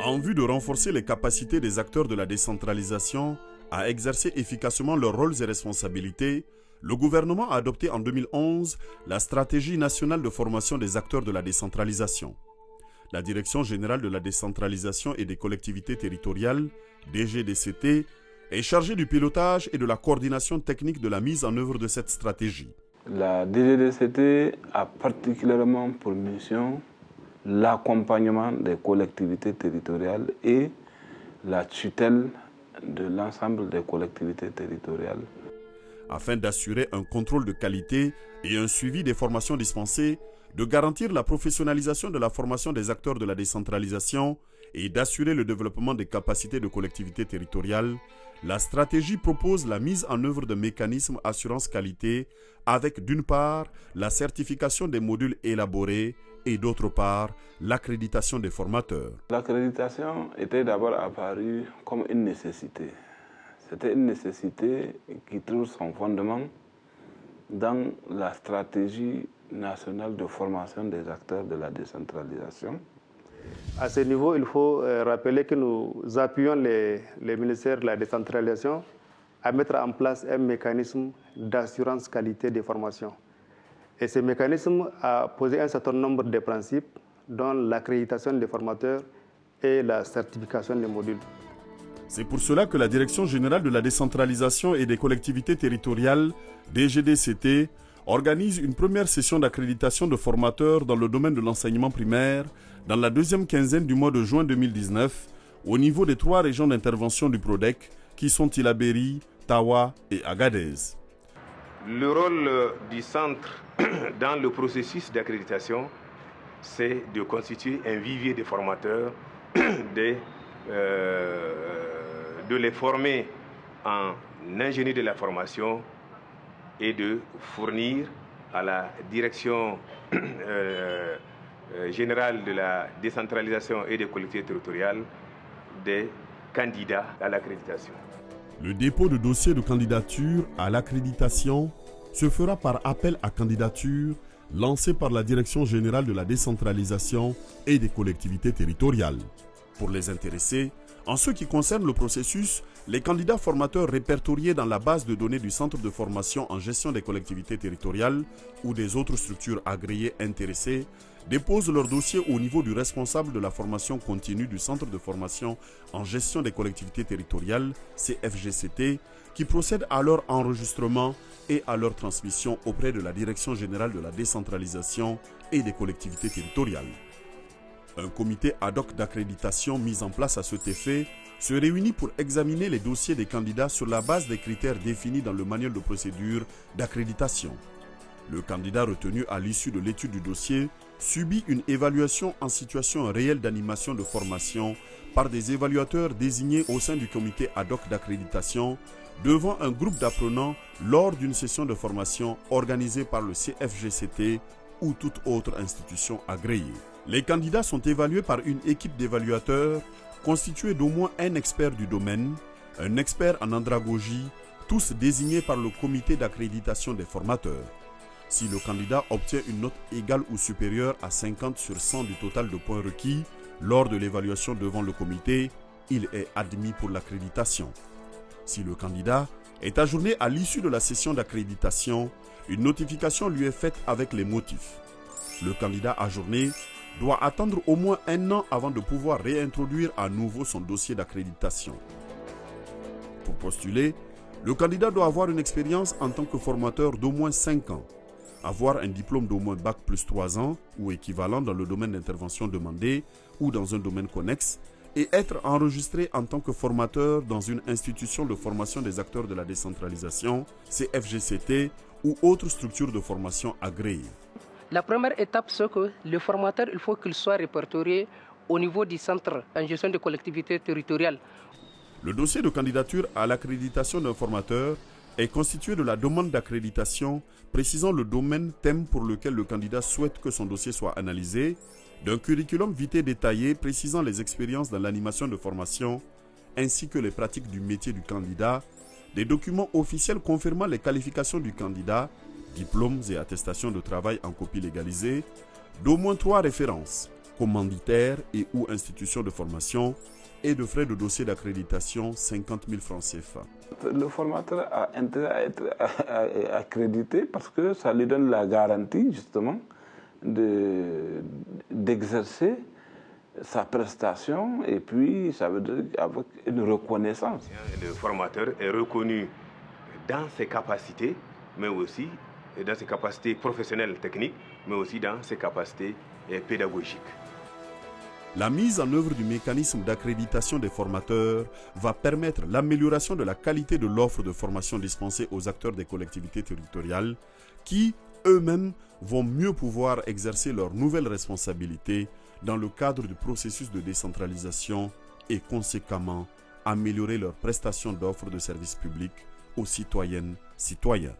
En vue de renforcer les capacités des acteurs de la décentralisation à exercer efficacement leurs rôles et responsabilités, le gouvernement a adopté en 2011 la Stratégie nationale de formation des acteurs de la décentralisation. La Direction générale de la décentralisation et des collectivités territoriales, DGDCT, est chargée du pilotage et de la coordination technique de la mise en œuvre de cette stratégie. La DGDCT a particulièrement pour mission l'accompagnement des collectivités territoriales et la tutelle de l'ensemble des collectivités territoriales. Afin d'assurer un contrôle de qualité et un suivi des formations dispensées, de garantir la professionnalisation de la formation des acteurs de la décentralisation et d'assurer le développement des capacités de collectivités territoriales, la stratégie propose la mise en œuvre de mécanismes assurance qualité avec d'une part la certification des modules élaborés et d'autre part l'accréditation des formateurs. L'accréditation était d'abord apparue comme une nécessité. C'était une nécessité qui trouve son fondement dans la stratégie nationale de formation des acteurs de la décentralisation. À ce niveau, il faut rappeler que nous appuyons les ministères de la décentralisation à mettre en place un mécanisme d'assurance qualité des formations. Et ce mécanisme a posé un certain nombre de principes, dont l'accréditation des formateurs et la certification des modules. C'est pour cela que la Direction générale de la décentralisation et des collectivités territoriales, DGDCT, organise une première session d'accréditation de formateurs dans le domaine de l'enseignement primaire dans la deuxième quinzaine du mois de juin 2019 au niveau des 3 régions d'intervention du PRODEC qui sont Tillabéri, Tawa et Agadez. Le rôle du centre dans le processus d'accréditation, c'est de constituer un vivier de formateurs, de les former en ingénierie de la formation et de fournir à la direction générale de la décentralisation et des collectivités territoriales des candidats à l'accréditation. Le dépôt de dossier de candidature à l'accréditation se fera par appel à candidature lancé par la Direction générale de la décentralisation et des collectivités territoriales. Pour les intéressés, en ce qui concerne le processus, les candidats formateurs répertoriés dans la base de données du Centre de formation en gestion des collectivités territoriales ou des autres structures agréées intéressées déposent leur dossier au niveau du responsable de la formation continue du Centre de formation en gestion des collectivités territoriales, CFGCT, qui procède à leur enregistrement et à leur transmission auprès de la Direction générale de la décentralisation et des collectivités territoriales. Un comité ad hoc d'accréditation mis en place à cet effet se réunit pour examiner les dossiers des candidats sur la base des critères définis dans le manuel de procédure d'accréditation. Le candidat retenu à l'issue de l'étude du dossier subit une évaluation en situation réelle d'animation de formation par des évaluateurs désignés au sein du comité ad hoc d'accréditation devant un groupe d'apprenants lors d'une session de formation organisée par le CFGCT ou toute autre institution agréée. Les candidats sont évalués par une équipe d'évaluateurs constituée d'au moins un expert du domaine, un expert en andragogie, tous désignés par le comité d'accréditation des formateurs. Si le candidat obtient une note égale ou supérieure à 50 sur 100 du total de points requis lors de l'évaluation devant le comité, il est admis pour l'accréditation. Si le candidat est ajourné à l'issue de la session d'accréditation, une notification lui est faite avec les motifs. Le candidat ajourné doit attendre au moins 1 an avant de pouvoir réintroduire à nouveau son dossier d'accréditation. Pour postuler, le candidat doit avoir une expérience en tant que formateur d'au moins 5 ans, avoir un diplôme d'au moins Bac plus 3 ans ou équivalent dans le domaine d'intervention demandé ou dans un domaine connexe et être enregistré en tant que formateur dans une institution de formation des acteurs de la décentralisation, CFGCT ou autre structure de formation agréée. La première étape, c'est que le formateur, il faut qu'il soit répertorié au niveau du centre en gestion des collectivités territoriales. Le dossier de candidature à l'accréditation d'un formateur est constitué de la demande d'accréditation précisant le domaine thème pour lequel le candidat souhaite que son dossier soit analysé, d'un curriculum vitae détaillé précisant les expériences dans l'animation de formation ainsi que les pratiques du métier du candidat, des documents officiels confirmant les qualifications du candidat, diplômes et attestations de travail en copie légalisée, d'au moins 3 références, commanditaires et ou institutions de formation, et de frais de dossier d'accréditation 50 000 francs CFA. Le formateur a intérêt à être accrédité parce que ça lui donne la garantie justement d'exercer sa prestation, et puis ça veut dire avec une reconnaissance. Le formateur est reconnu dans ses capacités, mais aussi dans ses capacités professionnelles techniques, mais aussi dans ses capacités pédagogiques. La mise en œuvre du mécanisme d'accréditation des formateurs va permettre l'amélioration de la qualité de l'offre de formation dispensée aux acteurs des collectivités territoriales qui, eux-mêmes, vont mieux pouvoir exercer leurs nouvelles responsabilités dans le cadre du processus de décentralisation et conséquemment améliorer leurs prestations d'offres de services publics aux citoyennes, citoyens.